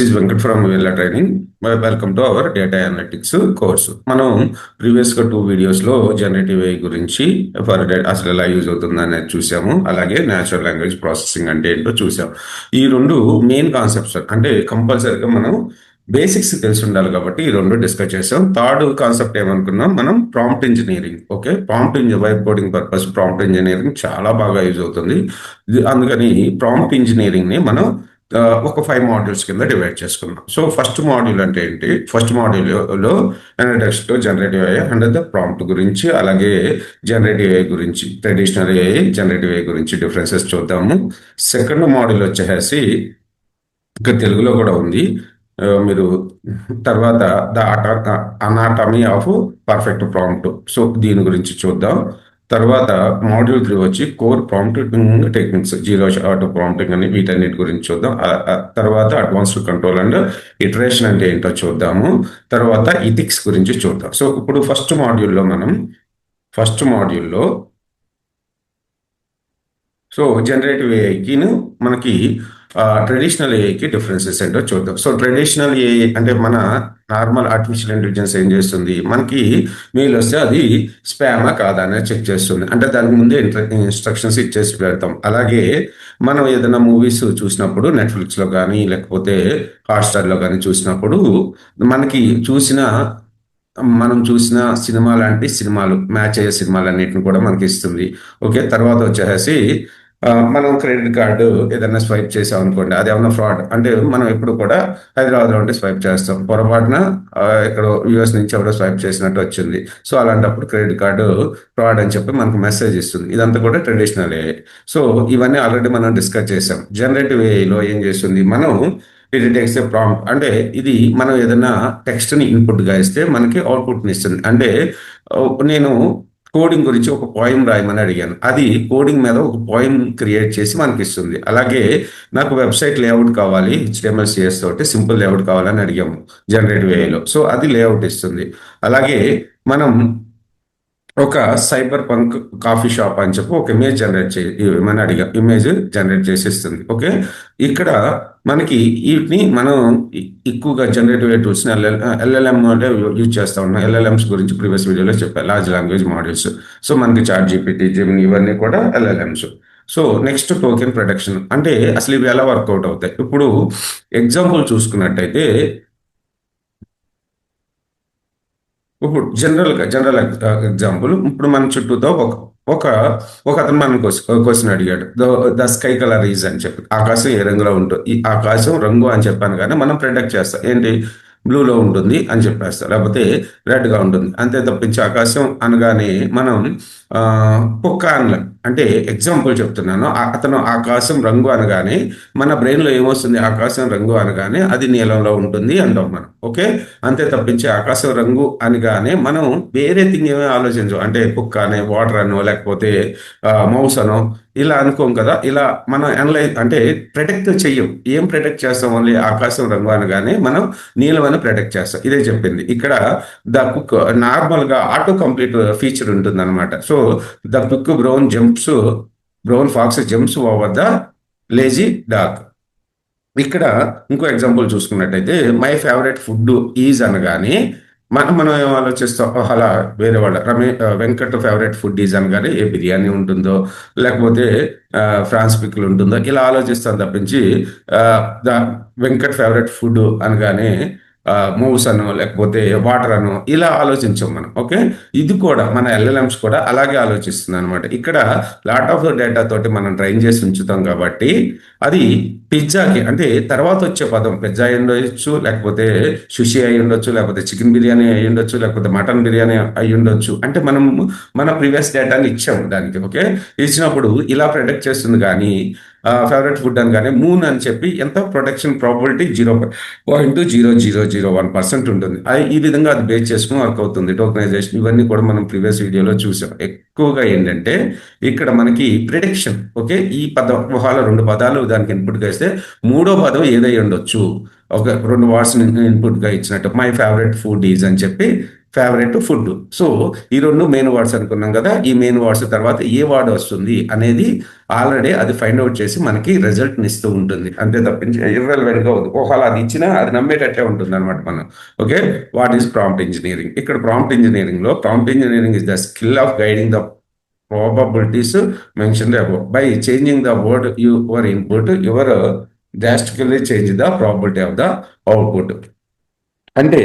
Is Venkat from Vella training. Welcome to our data analytics course. మనం ప్రీవియస్గా 2 వీడియోస్లో జనరేటివ్ AI గురించి అసలు ఎలా యూజ్ అవుతుంది అనేది చూసాము. అలాగే న్యాచురల్ లాంగ్వేజ్ ప్రాసెసింగ్ అంటే ఏంటో చూసాం. ఈ 2 మెయిన్ కాన్సెప్ట్స్ అంటే కంపల్సరీగా మనం బేసిక్స్ తెలిసి ఉండాలి కాబట్టి ఈ 2 డిస్కస్ చేసాం. థర్డ్ కాన్సెప్ట్ ఏమనుకున్నాం మనం, prompt engineering. Okay, vibe coding purpose prompt engineering చాలా బాగా యూజ్ అవుతుంది. అందుకని ప్రాంప్ట్ ఇంజనీరింగ్ ని మనం ఒక 5 మాడ్యూల్స్ కింద డివైడ్ చేసుకున్నాం. సో ఫస్ట్ మాడ్యూల్ అంటే ఏంటి? ఫస్ట్ మాడ్యూల్లో text generative AI and the prompt గురించి, అలాగే జనరేటివ్ AI గురించి, ట్రెడిషనల్ AI జనరేటివ్ AI గురించి డిఫరెన్సెస్ చూద్దాము. సెకండ్ మాడ్యూల్ వచ్చేసి ఇంకా తెలుగులో కూడా ఉంది, మీరు తర్వాత the anatomy of perfect prompt. So దీని గురించి చూద్దాం. తర్వాత మాడ్యూల్ 3 వచ్చి core prompting techniques, zero shot prompting అని వీటన్నిటి గురించి చూద్దాం. తర్వాత అడ్వాన్స్డ్ కంట్రోల్ అండ్ ఇటరేషన్ అంటే ఏంటో చూద్దాము. తర్వాత ఇథిక్స్ గురించి చూద్దాం. సో ఇప్పుడు ఫస్ట్ మాడ్యూల్లో సో జనరేటివ్ ఏఐకి మనకి ట్రెడిషనల్ ఏఐకి డిఫరెన్సెస్ ఏంటో చూద్దాం. సో ట్రెడిషనల్ ఏఐ అంటే మన నార్మల్ ఆర్టిఫిషియల్ ఇంటెలిజెన్స్ ఏం చేస్తుంది, మనకి మెయిల్ వస్తే అది స్పామా కాదా అనేది చెక్ చేస్తుంది. అంటే దానికి ముందే ఇన్స్ట్రక్షన్స్ ఇచ్చేసి పెడతాం. అలాగే మనం ఏదైనా మూవీస్ చూసినప్పుడు నెట్ఫ్లిక్స్లో కానీ లేకపోతే హాట్స్టార్లో కానీ చూసినప్పుడు మనకి మనం చూసిన సినిమా లాంటి సినిమాలు, మ్యాచ్ అయ్యే సినిమాలన్నిటిని కూడా మనకి ఇస్తుంది. ఓకే, తర్వాత వచ్చేసి మనం క్రెడిట్ కార్డు ఏదైనా స్వైప్ చేసాం అనుకోండి, అది ఏమన్నా ఫ్రాడ్ అంటే మనం ఎప్పుడు కూడా హైదరాబాద్లో ఉంటే స్వైప్ చేస్తాం, పొరపాటున ఇక్కడ యూఎస్ నుంచి ఎవరో స్వైప్ చేసినట్టు వచ్చింది. సో అలాంటప్పుడు క్రెడిట్ కార్డు ఫ్రాడ్ అని చెప్పి మనకు మెసేజ్ ఇస్తుంది. ఇదంతా కూడా ట్రెడిషనల్ ఏఐ. సో ఇవన్నీ ఆల్రెడీ మనం డిస్కస్ చేసాం. జనరేటివ్ ఏఐలో ఏం చేస్తుంది, మనం ఇట్ టేక్స్ ఏ ప్రాంప్ట్ అంటే ఇది మనం ఏదైనా టెక్స్ట్ని ఇన్పుట్గా ఇస్తే మనకి అవుట్పుట్ని ఇస్తుంది. అంటే నేను కోడింగ్ గురించి ఒక పోయిం రాయమని అడిగాను, అది కోడింగ్ మీద ఒక పోయిం క్రియేట్ చేసి మనకి ఇస్తుంది. అలాగే నాకు వెబ్సైట్ లేఅవుట్ కావాలి, HTML CSS తోటి సింపుల్ లేఅవుట్ కావాలని అడిగాము జనరేటివ్ ఏఐలో. సో అది లేఅవుట్ ఇస్తుంది. అలాగే మనం ఒక సైబర్ పంక్ కాఫీ షాప్ అని చెప్పి ఒక ఇమేజ్ జనరేట్ చేయమని అడిగా, ఇమేజ్ జనరేట్ చేసి ఇస్తుంది. ఓకే, ఇక్కడ మనకి వీటిని మనం ఎక్కువగా జనరేటివ్ టూల్స్ని LLM అంటే యూజ్ చేస్తూ ఉన్నాం. LLMs గురించి ప్రీవియస్ వీడియోలో చెప్పాను, లార్జ్ లాంగ్వేజ్ మోడల్స్. సో మనకి ChatGPT, Gemini ఇవన్నీ కూడా LLMs. So next token protection అంటే అసలు ఇవి ఎలా వర్కౌట్ అవుతాయి. ఇప్పుడు ఎగ్జాంపుల్ చూసుకున్నట్టయితే, ఇప్పుడు జనరల్ ఎగ్జాంపుల్, ఇప్పుడు మన చుట్టూతో ఒక అతను మనకు క్వశ్చన్ అడిగాడు, ద స్కై కలర్ ఈజ్ అని చెప్పి, ఆకాశం ఏ రంగులో ఉంటుంది. ఈ ఆకాశం రంగు అని చెప్పాను కానీ మనం ప్రెడిక్ట్ చేస్తాం ఏంటి, బ్లూలో ఉంటుంది అని చెప్పేస్తాం, లేకపోతే రెడ్గా ఉంటుంది. అంతే తప్పించి ఆకాశం అనగానే మనం కుక్క అనలేం. అంటే ఎగ్జాంపుల్ చెప్తున్నాను, అతను ఆకాశం రంగు అనగానే మన బ్రెయిన్లో ఏమొస్తుంది, ఆకాశం రంగు అనగానే అది నీలంలో ఉంటుంది అంటాం మనం. ఓకే, అంతే తప్పించి ఆకాశం రంగు అనగానే మనం వేరే థింగ్ ఏమీ ఆలోచించం. అంటే కుక్క అనే, వాటర్ అనో, లేకపోతే మౌస్ అనో ఇలా అనుకోం కదా. ఇలా మనం అనలైజ్ అంటే ప్రెడిక్ట్ చెయ్యం. ఏం ప్రెడిక్ట్ చేస్తాం, ఓన్లీ ఆకాశం రంగు అనగానే మనం నీలం అని ప్రెడిక్ట్ చేస్తాం. ఇదే చెప్పింది ఇక్కడ. ద కుక్ నార్మల్గా ఆటో కంప్లీట్ ఫీచర్ ఉంటుంది అనమాట. So the quick brown fox jumps over the lazy dog. ఇక్కడ ఇంకో ఎగ్జాంపుల్ చూసుకున్నట్టయితే, మై ఫేవరెట్ ఫుడ్ ఈజ్ అనగానే మనం ఏం ఆలోచిస్తాం, అలా వేరే వాళ్ళ వెంకట్ ఫేవరెట్ ఫుడ్ ఈజ్ అనగానే ఏ బిర్యానీ ఉంటుందో, లేకపోతే ఫ్రాన్స్ పిక్లు ఉంటుందో, ఇలా ఆలోచిస్తాం తప్పించి ద వెంకట్ ఫేవరెట్ ఫుడ్ అనగానే మూవ్స్ అనో లేకపోతే వాటర్ అనో ఇలా ఆలోచించాం మనం. ఓకే, ఇది కూడా మన LLMs కూడా అలాగే ఆలోచిస్తుంది అనమాట. ఇక్కడ లాట్ ఆఫ్ డేటా తోటి మనం ట్రైన్ చేసి ఉంచుతాం కాబట్టి అది పిజ్జాకి అంటే తర్వాత వచ్చే పదం పిజ్జా అయి ఉండొచ్చు, లేకపోతే సుషి అయి ఉండొచ్చు, లేకపోతే చికెన్ బిర్యానీ అయి ఉండొచ్చు, లేకపోతే మటన్ బిర్యానీ అయి ఉండొచ్చు. అంటే మనం మన ప్రీవియస్ డేటాని ఇచ్చాము దానికి. ఓకే, ఇచ్చినప్పుడు ఇలా ప్రెడిక్ట్ చేస్తుంది. కానీ ఫేవరెట్ ఫుడ్ అనగానే మూన్ అని చెప్పి ఎంత ప్రొటెక్షన్ ప్రాబిలిటీ 0.0001% ఉంటుంది. ఈ విధంగా అది బేస్ చేసుకుని వర్క్ అవుతుంది టోకనైజేషన్. ఇవన్నీ కూడా మనం ప్రీవియస్ వీడియోలో చూసాం. ఎక్కువగా ఏంటంటే ఇక్కడ మనకి ప్రిడిక్షన్. ఓకే, ఈ పదం 2 పదాలు దానికి ఇన్పుట్గా ఇస్తే మూడో పదం ఏదై ఉండొచ్చు. ఒక 2 వర్డ్స్ ఇన్పుట్గా ఇచ్చినట్టు మై ఫేవరెట్ ఫుడ్ ఈజ్ అని చెప్పి ఫేవరెట్ ఫుడ్. సో ఈ రెండు మెయిన్ వర్డ్స్ అనుకున్నాం కదా, ఈ మెయిన్ వర్డ్స్ తర్వాత ఏ వర్డ్ వస్తుంది అనేది ఆల్రెడీ అది ఫైండ్ అవుట్ చేసి మనకి రిజల్ట్ ఇస్తూ ఉంటుంది, అంతే తప్పించి ఇర్రెలవెంట్ గా ఉంది. ఒకవేళ అది ఇచ్చినా అది నమ్మేటట్టే ఉంటుంది అనమాట మనం. Okay, what is prompt engineering? ఇక్కడ ప్రాంప్ట్ ఇంజనీరింగ్ లో prompt engineering is the skill of guiding the probabilities mentioned above. By changing the word your input, your drastically change the probability of the output. అంటే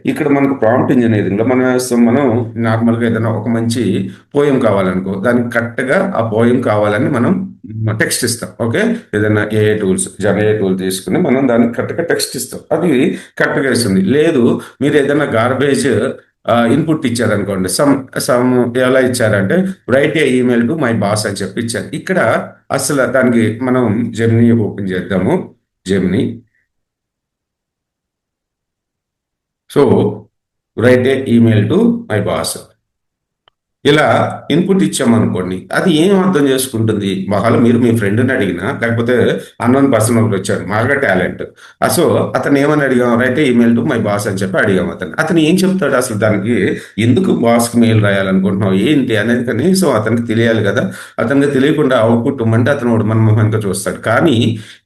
ఇక్కడ మనకు prompt ఇంజనీరింగ్లో మనం నార్మల్గా ఏదైనా ఒక మంచి పోయం కావాలనుకో, దానికి కరెక్ట్గా ఆ పోయం కావాలని మనం టెక్స్ట్ ఇస్తాం. ఓకే, ఏదైనా ఏఐ టూల్స్, జనఏ టూల్ తీసుకుని మనం దానికి కరెక్ట్గా టెక్స్ట్ ఇస్తాం, అది కరెక్ట్గా ఇస్తుంది. లేదు మీరు ఏదైనా గార్బేజ్ ఇన్పుట్ ఇచ్చారనుకోండి, సమ్ ఎలా ఇచ్చారంటే right a email to my boss అని చెప్పి ఇచ్చారు. ఇక్కడ అసలు దానికి మనం జెమినీ ఓపెన్ చేద్దాము. Gemini. So right a email to my boss, ఇలా ఇన్పుట్ ఇచ్చామనుకోండి, అది ఏం అర్థం చేసుకుంటుంది? మహాలు మీరు మీ ఫ్రెండ్ని అడిగినా, లేకపోతే అన్నోన్ పర్సన్ ఒకటి వచ్చాడు బాగా టాలెంట్, సో అతను ఏమని అడిగాం, right email to my boss అని చెప్పి అడిగాం. అతను ఏం చెప్తాడు అసలు? దానికి ఎందుకు బాస్కి మెయిల్ రాయాలనుకుంటున్నావు ఏంటి అనేది కనీసం అతనికి తెలియాలి కదా. అతనికి తెలియకుండా అవుట్పుట్ ఇమ్మంటే అతను మన మొహంగా చూస్తాడు. కానీ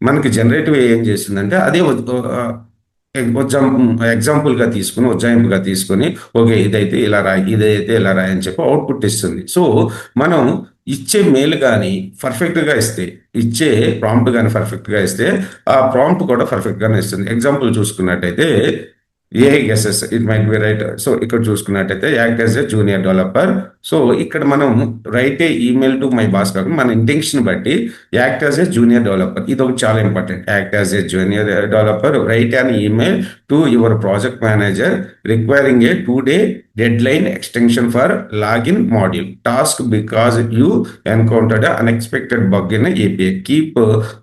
మనకి జనరేటివ్ ఏం చేస్తుందంటే అదే ఎగ్జాంపుల్గా తీసుకుని, ఉజ్జాయింపుగా తీసుకుని, ఓకే ఇదైతే ఇలా రాయి, ఇదైతే ఇలా రాయి అని చెప్పి అవుట్పుట్ ఇస్తుంది. సో మనం ఇచ్చే మెయిల్ కానీ పర్ఫెక్ట్గా ఇస్తే, ఇచ్చే ప్రాంప్ట్ కానీ పర్ఫెక్ట్గా ఇస్తే ఆ ప్రాంప్ట్ కూడా పర్ఫెక్ట్గానే ఇస్తుంది. ఎగ్జాంపుల్ చూసుకున్నట్టయితే ఏఐఎస్ఎస్ it might be right. So ఇక్కడ చూసుకున్నట్టయితే act as a junior developer. So ఇక్కడ మనం write a email to my boss కాకుండా మన ఇంటెన్షన్ బట్టి act as a junior developer, ఇది ఒకటి చాలా important. Act as a junior developer, write an email to your project manager requiring a 2-day deadline extension for login module task because you encountered an unexpected bug in API. Keep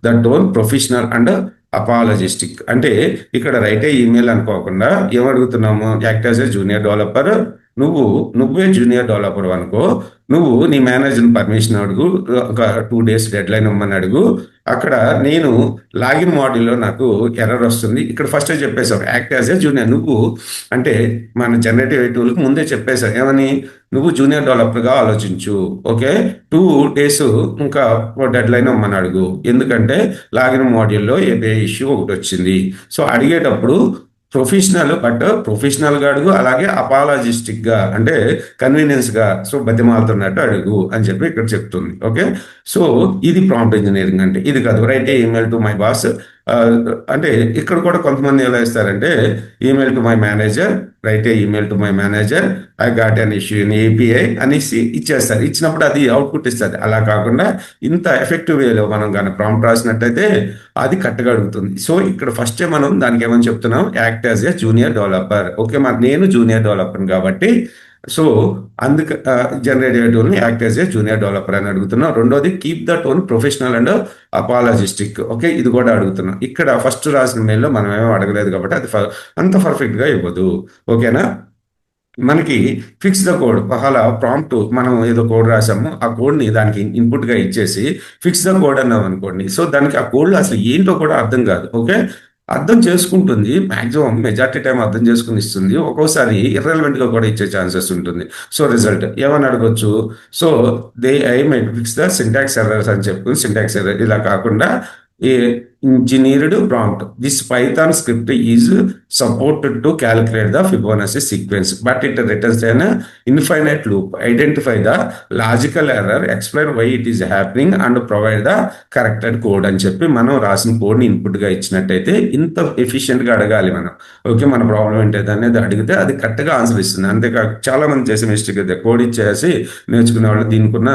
the tone professional and apologetic. అంటే ఇక్కడ write a email అనుకోకుండా ఏమడుగుతున్నాము, act as a junior developer, నువ్వే junior developer అనుకో, నువ్వు నీ manager permission అడుగు, ఒక 2 days డెడ్ లైన్ ఇవ్వమని అడుగు. అక్కడ నేను లాగిన్ మాడ్యూల్లో నాకు ఎర్రర్ వస్తుంది. ఇక్కడ ఫస్ట్ చెప్పేశావు యాక్ట్ యాజ్ ఏ జూనియర్, నువ్వు అంటే మన జనరేటివ్ టూల్కి ముందే చెప్పేశావు ఏమని, నువ్వు జూనియర్ డెవలపర్గా ఆలోచించు. ఓకే, 2 days ఇంకా డెడ్ లైన్ ఇవ్వమని అడుగు, ఎందుకంటే లాగిన్ మాడ్యూల్లో ఏపీఐ ఇష్యూ ఒకటి వచ్చింది. సో అడిగేటప్పుడు ప్రొఫెషనల్, బట్ ప్రొఫెషనల్గా అడుగు, అలాగే అపాలజిస్టిక్గా అంటే కన్వీనియన్స్గా, సో బతిమాలుతున్నట్టు అడుగు అని చెప్పి ఇక్కడ చెప్తుంది. ఓకే, సో ఇది ప్రాంప్ట్ ఇంజనీరింగ్ అంటే ఇది కాదు. Right a email to my boss అంటే ఇక్కడ కూడా కొంతమంది ఎలా ఇస్తారంటే email to my manager, right a email to my manager, I got an issue in API అనేసి ఇచ్చేస్తారు. ఇచ్చినప్పుడు అది అవుట్పుట్ ఇస్తుంది. అలా కాకుండా ఇంత ఎఫెక్టివ్ వేలో మనం కానీ ప్రాంప్ట్ రాసినట్టయితే అది కరెక్ట్గా అడుగుతుంది. సో ఇక్కడ ఫస్టే మనం దానికి ఏమని చెప్తున్నాం, act as a junior developer. Okay, నేను జూనియర్ డెవలపర్ కాబట్టి సో అందుకు జనరేటివ్ టూల్ని act as a junior developer అని అడుగుతున్నాం. రెండోది keep the tone professional and apologetic. Okay, ఇది కూడా అడుగుతున్నాం. ఇక్కడ ఫస్ట్ రాసిన మెయిల్లో మనం ఏమో అడగలేదు కాబట్టి అది అంత పర్ఫెక్ట్గా ఇవ్వదు. ఓకేనా, మనకి ఫిక్స్ ద కోడ్, ఒకవేళ ప్రాంప్ట్ మనం ఏదో కోడ్ రాసాము, ఆ కోడ్ని దానికి ఇన్పుట్గా ఇచ్చేసి ఫిక్స్ ద కోడ్ అన్నాం అనుకోండి, సో దానికి ఆ కోడ్లో అసలు ఏంటో కూడా అర్థం కాదు. ఓకే, అర్థం చేసుకుంటుంది, మాక్సిమం మెజార్టీ టైం అర్థం చేసుకుని ఇస్తుంది, ఒక్కోసారి ఇర్రెలవెంట్గా కూడా ఇచ్చే ఛాన్సెస్ ఉంటుంది. సో రిజల్ట్ ఏమని అడగొచ్చు, so I might fix the syntax errors అని చెప్పుకుని సింటాక్స్ ఎర్రర్, ఇలా కాకుండా ఏ engineered prompt. This Python script is supported to calculate the Fibonacci sequence, but it returns an infinite loop. Identify the logical error, explain why it is happening, and provide the corrected code అని చెప్పి మనం రాసిన కోడ్ని ఇన్పుట్గా ఇచ్చినట్టయితే ఇంత ఎఫిషియెంట్గా అడగాలి మనం. ఓకే, మన ప్రాబ్లం ఏంటది అనేది అడిగితే అది కరెక్ట్గా ఆన్సర్ ఇస్తుంది. అంతేకాక చాలా మంది చేసే మిస్టేక్ అయితే కోడ్ ఇచ్చేసి నేర్చుకునే వాళ్ళు దీనికున్న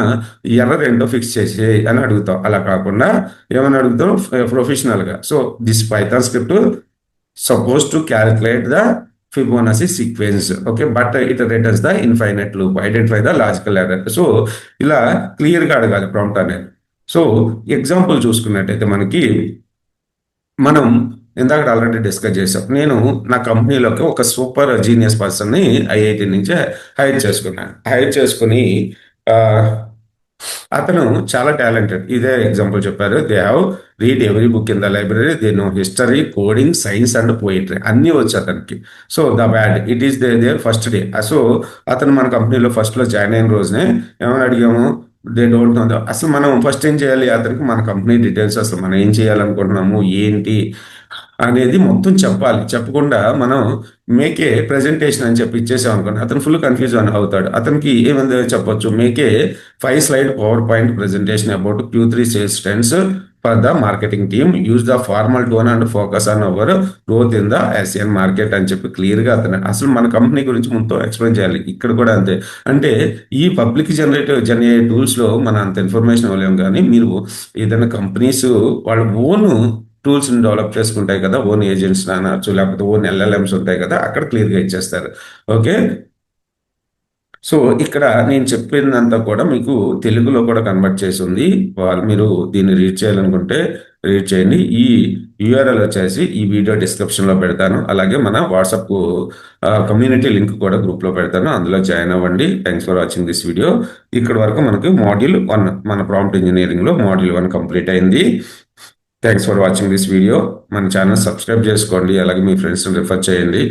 ఎర్రర్ ఏంటో ఫిక్స్ చేసి అని అడుగుతాం. అలా కాకుండా ఏమని అడుగుతాం, ప్రొఫెషనల్గా. So this Python script suppose to calculate the Fibonacci sequence. Okay, but it returns the infinite loop, identify the logical error. So ఇలా క్లియర్గా అడగాలి ప్రాంప్ట్ అనేది. సో ఎగ్జాంపుల్ చూసుకున్నట్టయితే మనం ఇందాక ఆల్రెడీ డిస్కస్ చేసాం. నేను నా కంపెనీలోకి ఒక సూపర్ జీనియస్ పర్సన్ని ఐఐటి నుంచి హైర్ చేసుకుని అతను చాలా టాలెంటెడ్. ఇదే ఎగ్జాంపుల్ చెప్పారు. They have read every book in the library, they know history, coding, science and poetry అన్నీ వచ్చు అతనికి. So the bad it is their first day. So అతను మన కంపెనీలో ఫస్ట్లో జాయిన్ అయిన రోజునే ఏమని అడిగాము, దే డోంట్ నో. అసలు మనం ఫస్ట్ ఏం చేయాలి, అతనికి మన కంపెనీ డీటెయిల్స్, అసలు మనం ఏం చేయాలనుకుంటున్నాము ఏంటి అనేది మొత్తం చెప్పాలి. చెప్పకుండా మనం మేకే ప్రెజెంటేషన్ అని చెప్పి ఇచ్చేసాం అనుకోండి, అతను ఫుల్ కన్ఫ్యూజ్ అవుతాడు. అతనికి ఏమంది చెప్పొచ్చు, మేకే 5 slide power point presentation about Q3 sales trends for the marketing team, use the formal tone and focus on hour growth in the Asian market అని చెప్పి క్లియర్గా అతను అసలు మన కంపెనీ గురించి మొత్తం ఎక్స్ప్లెయిన్ చేయాలి. ఇక్కడ కూడా అంతే. అంటే ఈ పబ్లిక్ జనరేట్ టూల్స్లో మనం అంత ఇన్ఫర్మేషన్ ఇవ్వలేము, కానీ మీరు ఏదైనా కంపెనీస్ వాళ్ళ ఓన్ టూల్స్ని డెవలప్ చేసుకుంటాయి కదా, ఓన్ ఏజెంట్స్ అనొచ్చు, లేకపోతే ఓన్ ఎల్ఎల్ఎంస్ ఉంటాయి కదా, అక్కడ క్లియర్గా ఇచ్చేస్తారు. ఓకే. సో ఇక్కడ నేను చెప్పిందంతా కూడా మీకు తెలుగులో కూడా కన్వర్ట్ చేసి ఉంది. మీరు దీన్ని రీడ్ చేయాలనుకుంటే రీడ్ చేయండి. ఈ యూఆర్ఎల్ వచ్చేసి ఈ వీడియో డిస్క్రిప్షన్లో పెడతాను. అలాగే మన వాట్సాప్ కమ్యూనిటీ లింక్ కూడా గ్రూప్లో పెడతాను, అందులో జాయిన్ అవ్వండి. Thanks for watching this video. ఇక్కడ వరకు మనకు మాడ్యూల్ 1, మన ప్రాంప్ట్ ఇంజనీరింగ్లో మాడ్యూల్ 1 కంప్లీట్ అయింది. Thanks for watching this video. మన ఛానల్ సబ్స్క్రైబ్ చేసుకోండి, అలాగే మీ ఫ్రెండ్స్ని రిఫర్ చేయండి.